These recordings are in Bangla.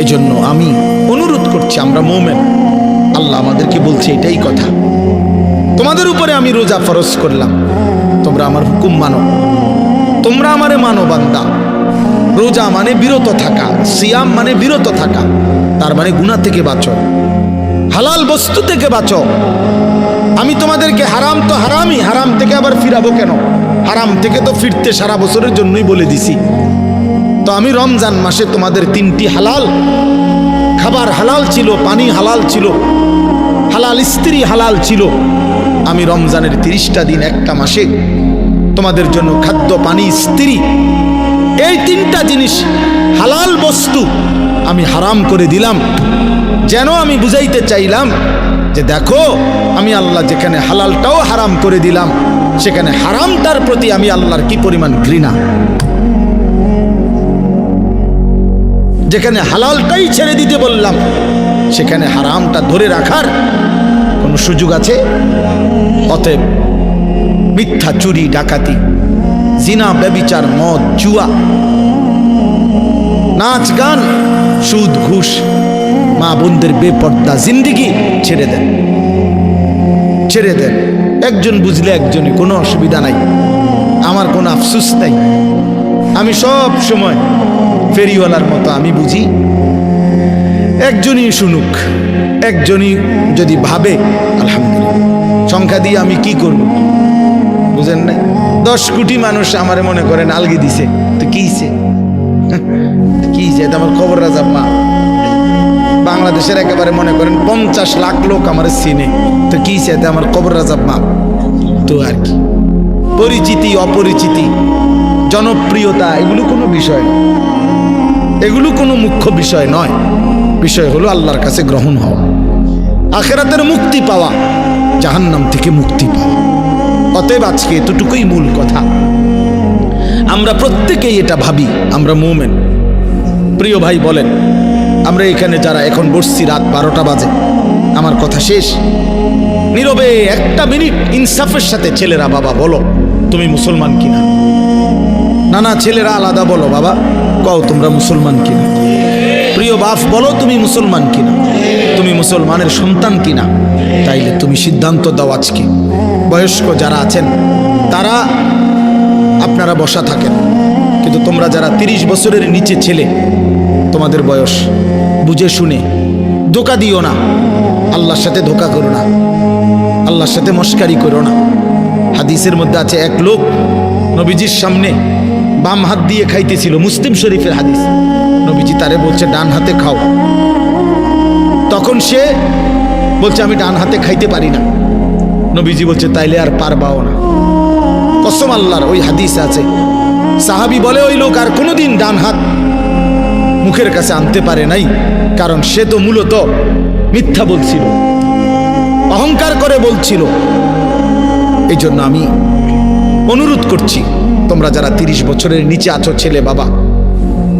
এজন্য আমি অনুরোধ করছি, আমরা মুমিন, আল্লাহ আমাদেরকে বলছে এটাই কথা, তোমাদের উপরে আমি রোজা ফরজ করলাম, তোমরা আমার হুকুম মানো, তোমরা আমারে মানো বান্দা। রোজা মানে বিরত থাকা, সিয়াম মানে বিরত থাকা, তার মানে গুনাহ থেকে বাঁচো, হালাল বস্তু থেকে বাঁচো। আমি তোমাদেরকে হারাম তো হারামই, হারাম থেকে আবার ফিরাবো কেন? হারাম থেকে তো ফিরতে সারা বছরের জন্যই বলে দিছি। তো আমি রমজান মাসে তোমাদের 3টি হালাল খাবার হালাল ছিল, পানি হালাল ছিল, হালাল স্ত্রী হালাল ছিল। আমি রমজানের 30টা দিন, একটা মাসে তোমাদের জন্য খাদ্য, পানি, স্ত্রী, এই 3টা জিনিস হালাল বস্তু আমি হারাম করে দিলাম। যেন আমি বুঝাইতে চাইলাম যে দেখো, আমি আল্লাহ যেখানে হালালটাও হারাম করে দিলাম, সেখানে হারামটার প্রতি আমি আল্লাহর কি পরিমাণ ঘৃণা। যেখানে হালালটাই ছেড়ে দিতে বললাম, সেখানে হারামটা ধরে রাখার কোনো সুযোগ আছে? অতএব মিথ্যা, চুরি, ডাকাতি, জিনা, ব্যভিচার, মদ, জুয়া, নাচ, গান, সুদ, ঘুষ, মা বোনদের বেপর্দা জিন্দেগি ছেড়ে দেন, ছেড়ে দেন। একজন বুঝলে একজনই, কোনো অসুবিধা নাই, আমার কোনো আফসোস নাই। আমি সব সময় ফেরিওয়ালার মতো আমি বুঝি, একজনই শুনুক, একজনই যদি ভাবে আলহামদুলিল্লাহ, সংখ্যা দিয়ে আমি কি করব? বুঝেন নাই? 10 কোটি মানুষ আমারে মনে করেন আলগি দিছে, তো কিছে কিছে, আমার খবর রাজাব মা। বাংলাদেশের একেবারে মনে করেন 50 লাখ লোক আমার চিনে, তো কিছে, আমার খবর রাজাব মা। তো আর কি, পরিচিতি, অপরিচিতি, জনপ্রিয়তা, এগুলো কোনো বিষয় নয়, এগুলো কোনো মুখ্য বিষয় নয়। বিষয় হলো আল্লাহর কাছে গ্রহণ হওয়া, আখিরাতের মুক্তি পাওয়া, জাহান্নাম থেকে মুক্তি পাওয়া। অতএব আজকে এতটুকুই মূল কথা। আমরা প্রত্যেকেই এটা ভাবি, আমরা মুমিন। প্রিয় ভাই বলেন, আমরা এখানে যারা এখন বসছি, রাত 12টা বাজে, আমার কথা শেষ, নীরবে 1টা মিনিট ইনসাফের সাথে ছেলেরা, বাবা বলো তুমি মুসলমান কিনা? না না, ছেলেরা আলাদা বলো, বাবা কও তোমরা মুসলমান কিনা? প্রিয় বাপ বলো তুমি মুসলমান কিনা? তুমি মুসলমানের সন্তান কিনা? তাইলে তুমি সিদ্ধান্ত দাও আজকে। বয়স্ক যারা আছেন তারা আপনারা বসা থাকেন, কিন্তু তোমরা যারা 30 বছরের নিচে ছেলে, তোমাদের বয়স, বুঝে শুনে ধোঁকা দিও না, আল্লাহর সাথে ধোঁকা করো না, আল্লাহর সাথে মস্কারি করো না। হাদিসের মধ্যে আছে, এক লোক নবীজির সামনে বাম হাত দিয়ে খাইতেছিল, মুসলিম শরীফের হাদিস। নবীজি তারে বলছে ডান হাতে খাও, তখন সে বলছে আমি ডান হাতে খাইতে পারি না। নবীজি বলছে তাইলে আর পারবাও না। কসম আল্লাহর, ওই হাদিসে আছে, সাহাবী বলে ওই লোক আর কোনোদিন ডান হাত মুখের কাছে আনতে পারে নাই, কারণ সে তো মূলত মিথ্যা বলছিল, অহংকার করে বলছিল। এই জন্য আমি অনুরোধ করছি, তোমরা যারা 30 বছরের নিচে আছো ছেলে বাবা,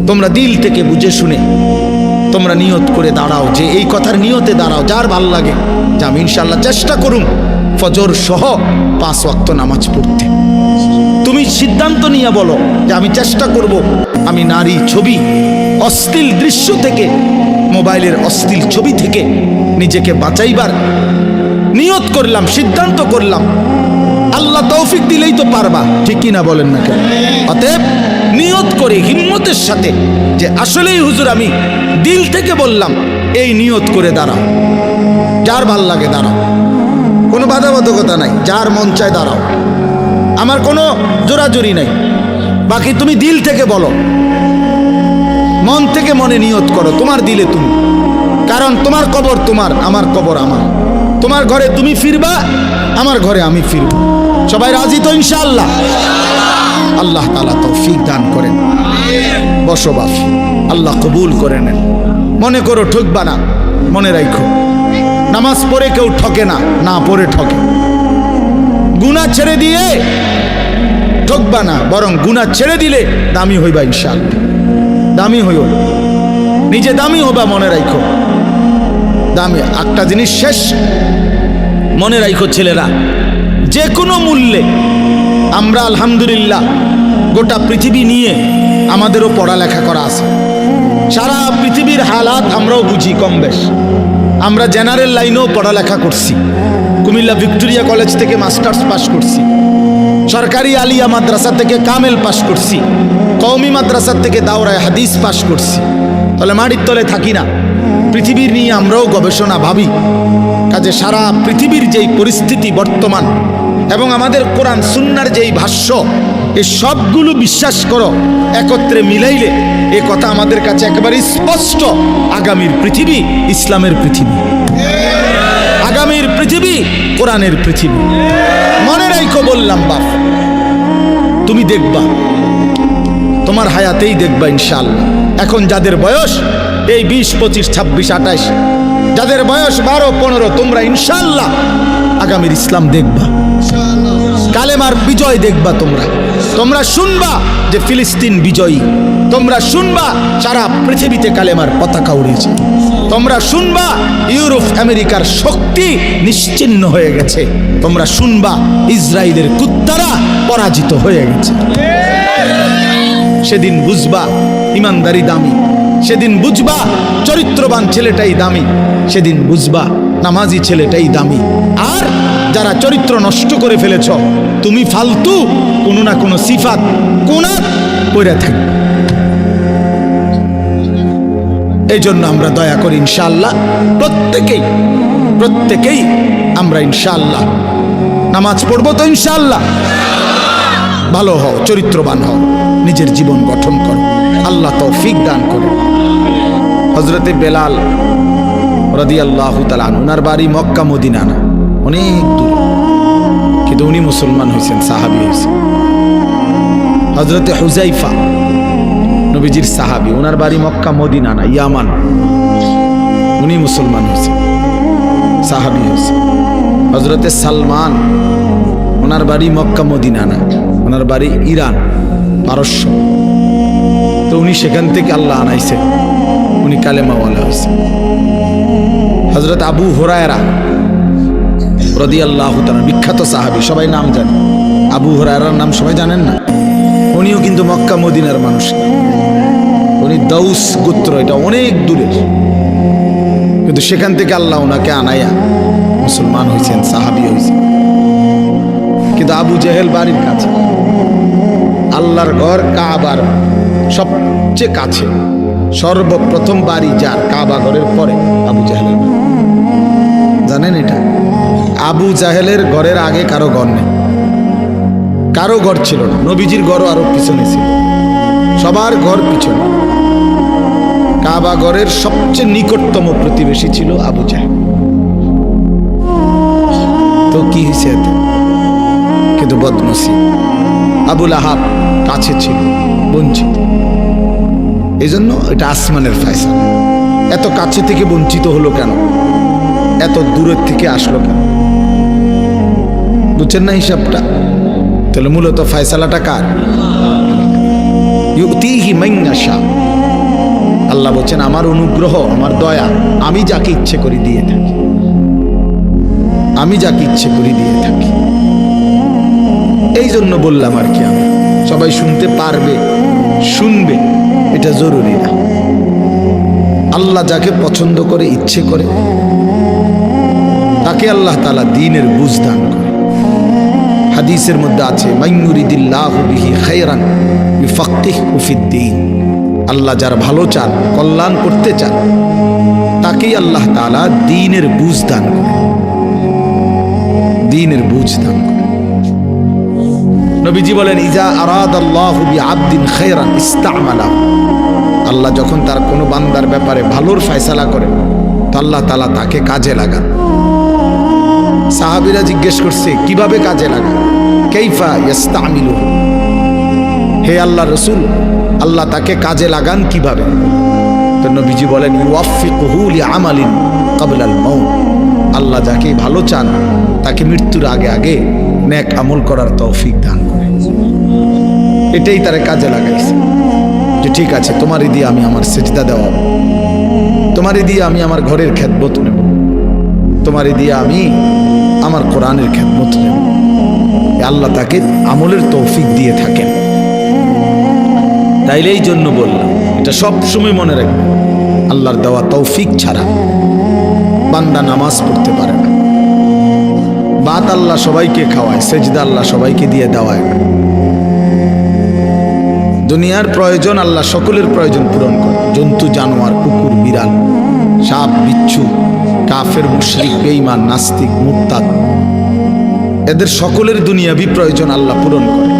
তোমরা দিল থেকে বুঝে শুনে তোমরা নিয়ত করে দাঁড়াও, যে এই কথার নিয়তে দাঁড়াও, যার ভাল লাগে যে আমি ইনশাল্লাহ চেষ্টা করুম ফজর সহ 5 ওয়াক্ত নামাজ পড়তে। তুমি সিদ্ধান্ত নিয়ে বলো যে আমি চেষ্টা করব, আমি নারী ছবি, অশ্লীল দৃশ্য থেকে, মোবাইলের অশ্লীল ছবি থেকে নিজেকে বাঁচাইবার নিয়ত করলাম, সিদ্ধান্ত করলাম। আল্লাহ তৌফিক দিলেই তো পারবা, ঠিক কিনা বলেন না কেন? অতএব নিয়ত করে হিম্মতের সাথে যে আসলেই হুজুর আমি দিল থেকে বললাম, এই নিয়ত করে দাঁড়াও, যার ভাল লাগে দাঁড়াও, কোনো বাধাবাধকতা নাই, যার মন চায় দাঁড়াও, আমার কোনো জোরাজুরি নাই। বাকি তুমি দিল থেকে বলো, মন থেকে মনে নিয়ত করো, তোমার দিলে তুমি, কারণ তোমার কবর তোমার, আমার কবর আমার, তোমার ঘরে তুমি ফিরবা, আমার ঘরে আমি ফিরব। সবাই রাজি তো ইনশাআল্লাহ? আল্লাহ তাআলা তৌফিক দান করেন। বসো বাপ, আল্লাহ কবুল করে নেন। মনে করো ঠকবা না, মনে রাখো নামাজ পড়ে কেউ ঠকে না, না পড়ে ঠকে। গুনাহ ছেড়ে দিয়ে ঠকবা না, বরং গুনাহ ছেড়ে দিলে দামি হইবা ইনশাআল্লাহ। দামি হইও, নিজে দামি হবা, মনে রাখো দামি। একটা জিনিস শেষ মনে রাখো ছেলেরা, যে কোনো মূল্যে আমরা আলহামদুলিল্লাহ গোটা পৃথিবী নিয়ে আমাদেরও পড়ালেখা করা আছে। সারা পৃথিবীর পৃথিবীর হালাত আমরাও বুঝি কম বেশ। আমরা জেনারেল লাইনেও পড়ালেখা করছি, কুমিল্লা ভিক্টোরিয়া কলেজ থেকে মাস্টার্স পাস করছি, সরকারি আলিয়া মাদ্রাসা থেকে কামেল পাস করছি, কওমি মাদ্রাসা থেকে দাওরায়ে হাদিস পাস করছি। তাহলে মাটির তলে থাকি না, পৃথিবীর নিয়ে আমরাও গবেষণা ভাবি। কাজে সারা পৃথিবীর যেই পরিস্থিতি বর্তমান এবং আমাদের কোরআন সুন্নাহর যেই ভাষ্য, এই সবগুলো বিশ্বাস করো, একত্রে মিলাইলে এ কথা আমাদের কাছে একেবারে স্পষ্ট। আগামীর পৃথিবী ইসলামের পৃথিবী, আগামীর পৃথিবী কোরআনের পৃথিবী। মনে রাখো বললাম বাপ, তুমি দেখবা, তোমার হায়াতেই দেখবা ইনশাআল্লাহ। এখন যাদের বয়স এই 20, 25, 26, 28, যাদের বয়স 12, 15, তোমরা ইনশাআল্লাহ আগামীর ইসলাম দেখবা, কালেমার বিজয় দেখবা। তোমরা শুনবা যে ফিলিস্তিন বিজয়ী, তোমরা শুনবা সারা পৃথিবীতে কালেমার পতাকা উড়েছে, তোমরা শুনবা ইউরোপ আমেরিকার শক্তি নিশ্চিহ্ন হয়ে গেছে, তোমরা শুনবা ইসরায়েলের কুত্তারা পরাজিত হয়ে গেছে। সেদিন বুঝবা ইমানদারি দামি, সেদিন বুঝবা চরিত্রবান ছেলেটাই দামি, সেদিন বুঝবা নামাজি ছেলেটাই দামি। আর যারা চরিত্র নষ্ট করে ফেলেছ, তুমি ফালতু কোনো না কোনো সিফাত কোনা পড়ে থাকবে। এই জন্য আমরা দয়া করি ইনশাআল্লাহ প্রত্যেকেই আমরা ইনশাআল্লাহ নামাজ পড়বো তো ইনশাআল্লাহ। ভালো হও, চরিত্রবান হও, নিজের জীবন গঠন করো, আল্লাহ তৌফিক দান করে। হযরতে বেলাল রাদিয়াল্লাহু তাআলা আনহু, ওনার বাড়ি মক্কা মদিনা না, অনেক দূর, কিন্তু উনি মুসলমান হয়েছেন, সাহাবী হয়েছেন। হযরতে হুযাইফা নবীজির সাহাবী, ওনার বাড়ি মক্কা মদিনা না, ইয়ামান, উনি মুসলমান হয়েছেন, সাহাবী হয়েছেন। হযরতে সালমান, ওনার বাড়ি মক্কা মদিনা না, ওনার বাড়ি ইরান, পারস্য। তো উনি সেখান থেকে আল্লাহ আনাইছে, উনি কালেমাওয়ালা হয়েছে। হযরত আবু হুরায়রা রাদিয়াল্লাহু তাআলা, বিখ্যাত সাহাবী, সবাই নাম জানে। আবু হুরায়রার নাম সবাই জানেন না? উনিও কিন্তু মক্কা মদিনার মানুষ না, উনি দাউস গোত্র, এটা অনেক দূরের, কিন্তু সেখান থেকে আল্লাহ ওনাকে আনাইয়া মুসলমান হয়েছেন, সাহাবী হয়েছেন। কিন্তু আবু জেহেল বাড়ির কাছে, আল্লাহর ঘর কাবার সবচেয়ে কাছে, সর্বপ্রথম বাড়ি যার কাবা ঘরের পরে আবু জাহেলের বাড়ি। জানেন এটা? আবু জাহেলের ঘরের আগে কারো ঘর নেই, কারো ঘর ছিল না, নবীজির ঘরও আরো পিছনে ছিল, সবার ঘর পিছনে। কাবা ঘরের সবচেয়ে নিকটতম প্রতিবেশী ছিল আবু জাহেল। তো কি হয়েছে এতে? কিন্তু বদনসিব, আবুল আহাব কাছে ছিল, বঞ্চিত। এই জন্য এটা আসমানের ফয়সালা। এত কাছে থেকে বঞ্চিত হলো কেন? এত দূরের থেকে আসলো কেন? বুঝছেন না হিসাবটা? তাহলে মূলত ফয়সালাটা কার? ইউতিহি মান ইয়াশা। আল্লাহ বলছেন আমার অনুগ্রহ, আমার দয়া, আমি যাকে ইচ্ছে করে দিয়ে থাকি, আমি যাকে ইচ্ছে করে দিয়ে থাকি। এই জন্য বললাম আর কি, আমি সবাই শুনতে পারবে, শুনবে, এটা জরুরি না। আল্লাহ যাকে পছন্দ করে, ইচ্ছে করে, তাকে আল্লাহ তাআলা দ্বীনের বুঝ দান করে। হাদিসের মধ্যে আছে, মান ইউরিদিল্লাহু বিহি খায়রান ইউফাক্কিহু ফিদ্দীন। আল্লাহ যার ভালো চান, কল্যাণ করতে চান, তাকেই আল্লাহ তাআলা দ্বীনের বুঝ দান করে, দ্বীনের বুঝ দান করে। নবীজি বলেন, ইজা আরাদাল্লাহু বিআবদিন খায়রান ইস্তা'মালাহু। আল্লাহ যখন তার কোনো বান্দার ব্যাপারে ভালোর ফয়সালা করে, তো আল্লাহ তাআলা তাকে কাজে লাগান। সাহাবীরা জিজ্ঞেস করছে, কিভাবে কাজে লাগান? কাইফা ইস্তা'মিলুহু, হে আল্লাহর রাসূল, আল্লাহ তাকে কাজে লাগান কিভাবে? তো নবীজি বলেন, ইউওয়াফিকুহু লিআমালিন ক্বাবলাল মাউত। আল্লাহ যাকে ভালো চান, তাকে মৃত্যুর আগে আগে নেক আমল করার তৌফিক দান করে। এটাই তারে কাজে লাগাইছে, যে ঠিক আছে, তোমারই দিয়ে আমি আমার সেজদা দেওয়া, তোমারই দিয়ে আমি আমার ঘরের খেদমত নেব, তোমারই দিয়ে আমি আমার কোরআনের খেদমত নেব। আল্লাহ তাকে আমলের তৌফিক দিয়ে থাকেন। তাইলে এই জন্য বললাম, এটা সব সময় মনে রাখবেন, আল্লাহর দেওয়া তৌফিক ছাড়া বান্দা নামাজ পড়তে পারে না। ভাত আল্লাহ সবাইকে খাওয়ায়, সেজদা আল্লাহ সবাইকে দিয়ে দেওয়ায় না। দুনিয়ার প্রয়োজন আল্লাহ সকলের প্রয়োজন পূরণ করে। জন্তু জানোয়ার, কুকুর, বিড়াল, সাপ, বিচ্ছু, কাফের, মুশরিক, বেঈমান, নাস্তিক, মুরতাদ, এদের সকলের দুনিয়াবি প্রয়োজন আল্লাহ পূরণ করে।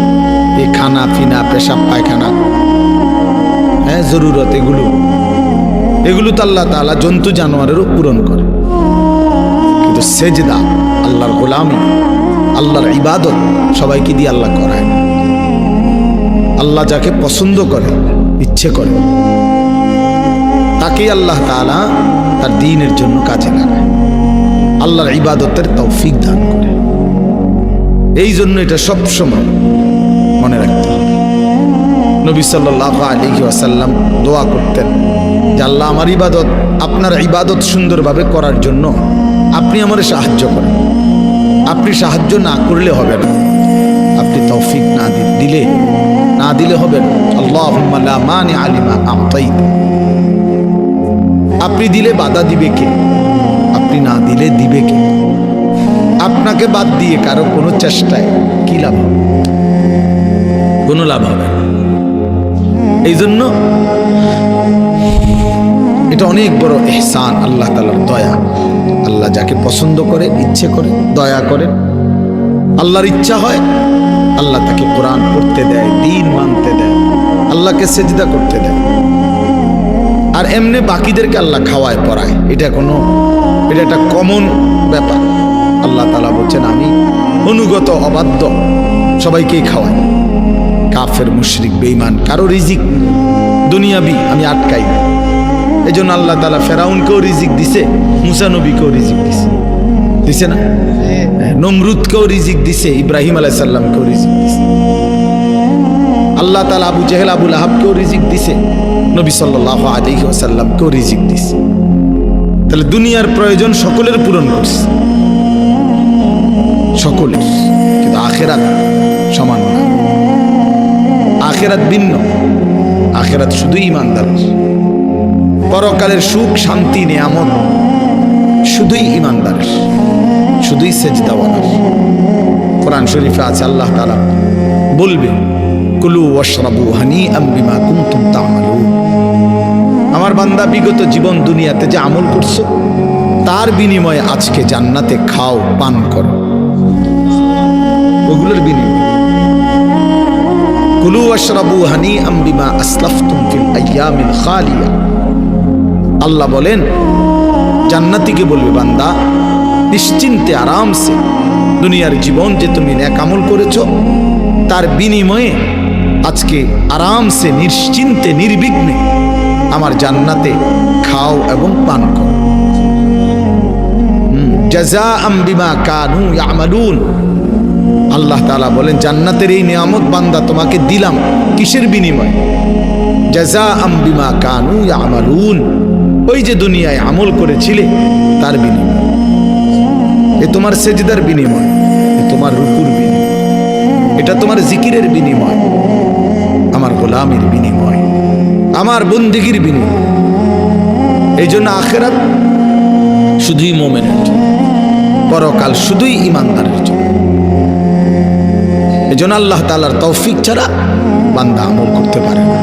এই খানা পিনা, পেশাব পায়খানা, হ্যাঁ জরুরত, এগুলো তো আল্লাহ তাআলা জন্তু জানোয়ারেরও পূরণ করে। কিন্তু সেজদা, আল্লাহর গোলামি, আল্লাহর ইবাদত সবাইকে দিয়ে আল্লাহ করায় না। আল্লাহ যাকে পছন্দ করে, ইচ্ছে করে, তাকেই আল্লাহ তাআলা তার দ্বীনের জন্য কাজে লাগায়, আল্লাহর ইবাদতের তৌফিক দান করে। এই জন্য এটা সবসময় মনে রাখতে হবে। নবী সাল্লাল্লাহু আলাইহি ওয়াসাল্লাম দোয়া করতেন যে আল্লাহ, আমার ইবাদত, আপনার ইবাদত সুন্দরভাবে করার জন্য আপনি আমারে সাহায্য করেন। আপনি সাহায্য না করলে হবে না, আপনি তৌফিক না দিলে হবে না। আল্লাহুম্মা লা মানিআ লিমা আ'তাইত। আপনি দিলে বাধা দিবে কে? আপনি না দিলে দিবে কে? আপনাকে বাদ দিয়ে কারো কোনো চেষ্টায় কি লাভ হবে? কোনো লাভ হবে না। এই জন্য এটা অনেক বড় ইহসান, আল্লাহ তাআলার দয়া। আল্লাহ যাকে পছন্দ করে, ইচ্ছে করে, দয়া করেন। আল্লাহর ইচ্ছা হয় আল্লাহ তাকে কোরআন পড়তে দেয়, দ্বীন মানতে দেয়, আল্লাহকে সেজদা করতে দেয়। আর এমনি বাকিদেরকে আল্লাহ খাওয়ায় পড়ায়, এটা একটা কমন ব্যাপার। আল্লাহ তাআলা বলছেন, আমি অনুগত অবাধ্য সবাইকেই খাওয়াই। কাফের, মুশরিক, বেঈমান, কারো রিজিক দুনিয়াবি আমি আটকাই না। এই জন্য আল্লাহ তাআলা ফেরাউনকেও রিজিক দিছে, মুসা নবীকেও রিজিক দিছে না? নমরুদকেও রিজিক দিছে, ইব্রাহিম আলাইহিস সালামকেও রিজিক দিছে। আল্লাহ তাআলা আবু জেহেল, আবু লাহাবকেও রিজিক দিছে, নবী সাল্লাল্লাহু আলাইহি ওয়াসাল্লামকেও রিজিক দিছে। তাহলে দুনিয়ার প্রয়োজন সকলের পূরণ করছে, সকলের। কিন্তু আখিরাত সমান না, আখিরাত ভিন্ন। আখিরাত শুধুই ঈমানদারের। পরকালের সুখ, শান্তি, নিয়ামত শুধুই ঈমানদারের, শুধুই সেজদাওয়ালার। কোরআন শরীফে আছে, আল্লাহ তাআলা বলবে, কুলু ওয়াশরাবু হানিআম বিমা কুনতুম তা'মালুন। আমার বান্দা, বিগত জীবন দুনিয়াতে যে আমল করছো তার বিনিময়ে আজকে জান্নাতে খাও, পান করো, ওগুলোর বিনিময়ে। কুলু ওয়াশরাবু হানিআম বিমা আসলাফতুম ফিল আইয়ামিল খালিয়া। আল্লাহ বলেন, জান্নাতীকে বলবে, বান্দা নিশ্চিন্তে আরামসে দুনিয়ার জীবন যে তুমি নেক আমল করেছো তার বিনিময়ে আজকে আরামসে, নিশ্চিন্তে, নির্বিঘ্নে আমার জান্নাতে খাও এবং পান করো। জাযাআম বিমা কানু ইয়ামালুন। আল্লাহ তাআলা বলেন, জান্নাতের এই নিয়ামত বান্দা তোমাকে দিলাম কিসের বিনিময়ে? জাযাআম বিমা কানু ইয়ামালুন। ওই যে দুনিয়ায় আমল করেছিলে তার বিনিময়। এ তোমার সেজদার বিনিময়, এ তোমার রুকুর বিনিময়, এটা তোমার জিকিরের বিনিময়, আমার গোলামের বিনিময়, আমার বন্দেগীর বিনিময়। এই জন্য আখিরাত শুধুই মুমিনের জন্য, পরকাল শুধুই ঈমানদারের জন্য। এই জন্য আল্লাহ তাআলার তৌফিক ছাড়া বান্দা আমল করতে পারে না,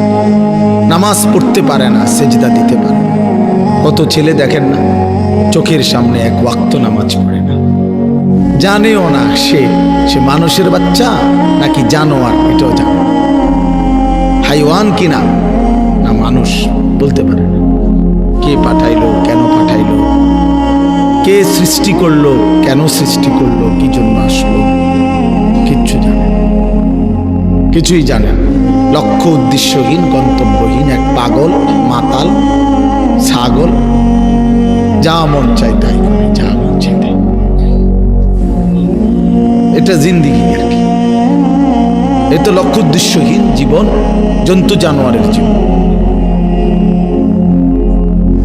নামাজ পড়তে পারে না, সেজদা দিতে পারে না। কত ছেলে দেখেন না, চোখের সামনে এক ওয়াক্ত নামাজ পড়ে না, জানেও না সে মানুষের বাচ্চা নাকি জানোয়ার, এটাও জানে। হাইওয়ান কিনা না মানুষ বলতে পারে না। কে পাঠাইলো, কেন পাঠাইলো, কে সৃষ্টি করলো, কেন সৃষ্টি করলো, কি জন্য আসলো, কিচ্ছু জানে না, কিছুই জানে না। লক্ষ্য উদ্দেশ্যহীন, গন্তব্যহীন এক পাগল, মাতাল, ছাগল, যা মন চাই তাই করে, যা মন চাই তাই। এটা জিন্দিগি আর কি। এ তো লক্ষ্য উদ্দেশ্যহীন জীবন, জন্তু জানোয়ারের জীবন।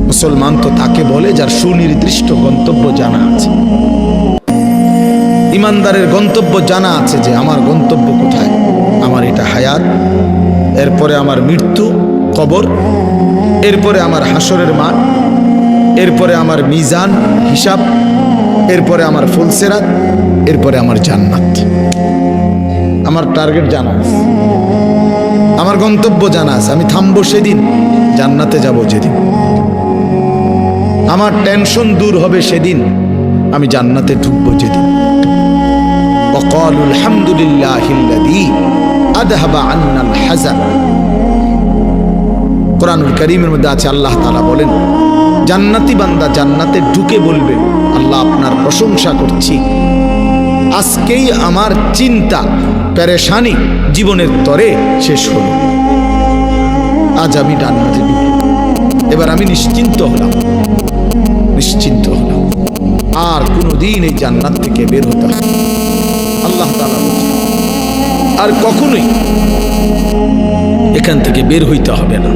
মুসলমান তো তাকে বলে যার সুনির্দিষ্ট গন্তব্য জানা আছে। ইমানদারের গন্তব্য জানা আছে যে আমার গন্তব্য কোথায়, আমার এটা হায়াত, এরপরে আমার মৃত্যু, কবর, এরপরে আমার হাসরের মাঠ, এরপরে আমার মিজান হিসাব, এরপরে আমার ফুলসেরাত, এরপরে আমার জান্নাত। আমার টার্গেট জানা আছে, আমার গন্তব্য জানা আছে। আমি থামবো সেদিন, জান্নাতে যাব যেদিন। আমার টেনশন দূর হবে সেদিন, আমি জান্নাতে ঢুকবো যেদিন। ওয়াকালু আলহামদুলিল্লাহিল্লাযী আযহাবা আন্নাল হাযান। কোরআনুল কারীমের মধ্যে আছে, আল্লাহ তাআলা বলেন জান্নাতি বান্দা জান্নাতে ঢুকে বলবে, আল্লাহ আপনার প্রশংসা করছি, আজকেই আমার চিন্তা পেরেশানি জীবনের তরে শেষ হলো। আজ আমি জান্নাতে ঢুকলাম, এবার আমি নিশ্চিন্ত হলাম, নিশ্চিন্ত হলাম। আর কোনোদিন এই জান্নাত থেকে বের হতে হবে আল্লাহ তাআলা বলছেন, আর কখনোই এখান থেকে বের হইতে হবে না।